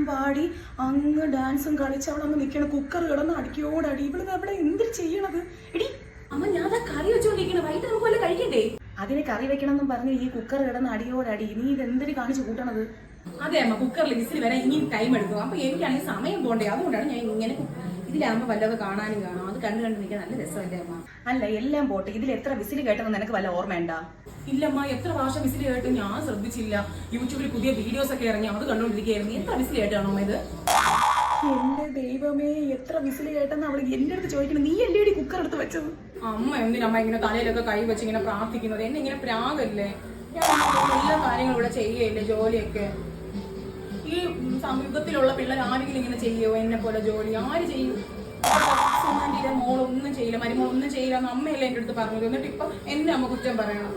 പാടി അങ്ങ് ഡാൻസും കളിച്ചവളങ്ങ് നിൽക്കണ കുക്കർ കിടന്ന് അടിക്കോടടി ഇവിടെ അവിടെ എന്തിൽ ചെയ്യണത് എടി അമ്മ ഞാൻ കറി വെച്ചോണ്ടിരിക്കണ വൈകിട്ട് നമുക്ക് വല്ല കഴിക്കണ്ടേ? അതിനെ കറി വെക്കണം എന്നും പറഞ്ഞ് ഈ കുക്കർ കിടന്ന് അടിയോടടി നീ ഇതെന്തിന് കാണിച്ചു കൂട്ടണത്? അതെ അമ്മ, കുക്കറിൽ വിസിൽ വരാൻ ഇനിയും ടൈം എടുക്കും. അപ്പൊ എനിക്കാണെങ്കിൽ സമയം പോണ്ടേ, അതുകൊണ്ടാണ് ഞാൻ ഇങ്ങനെ ഇതിലാകുമ്പോ വല്ലത് കാണാനും കാണാം. അത് കണ്ടു നിൽക്കാൻ നല്ല രസമല്ലേ അമ്മ? അല്ല എല്ലാം പോട്ടെ, ഇതിൽ എത്ര വിസിൽ കേട്ടെന്ന് നിനക്ക് വല്ല ഓർമ്മയുണ്ടാ? ഇല്ലമ്മ, എത്ര പ്രാവശ്യം വിസിൽ കേട്ട് ഞാൻ ശ്രദ്ധിച്ചില്ല. യൂട്യൂബിൽ പുതിയ വീഡിയോസ് ഒക്കെ ഇറങ്ങി അത് കണ്ടോണ്ടിരിക്കുകയായിരുന്നു. എത്ര വിസിൽ കേട്ടാണോ ഇത്? എന്റെ ദൈവമേ, എത്ര വിസിൽ കേട്ടെന്ന് അവള് എന്റെ അടുത്ത് ചോദിക്കണം. നീ എല്ലേടി കുക്കർ എടുത്ത് വെച്ചത്? അമ്മ എന്തിനമ്മ ഇങ്ങനെ തലയിലൊക്കെ കൈ വെച്ച് ഇങ്ങനെ പ്രാർത്ഥിക്കുന്നത്? എന്നെ ഇങ്ങനെ പ്രാഗല്ലേ? ഞാൻ എല്ലാ കാര്യങ്ങളും ഇവിടെ ചെയ്യല്ലേ, ജോലിയൊക്കെ. ഈ സമീപത്തിലുള്ള പിള്ളേർ ആരെങ്കിലും ഇങ്ങനെ ചെയ്യോ എന്നെ പോലെ ജോലി? ആര് ചെയ്യും? സുമാന്റെ മോളൊന്നും ചെയ്യില്ല, മരുമോളൊന്നും ചെയ്യില്ല എന്ന് അമ്മയല്ലേ എന്റെ അടുത്ത് പറഞ്ഞത്. എന്നിട്ട് ഇപ്പൊ എന്നെ അമ്മ കുറ്റം പറയണം.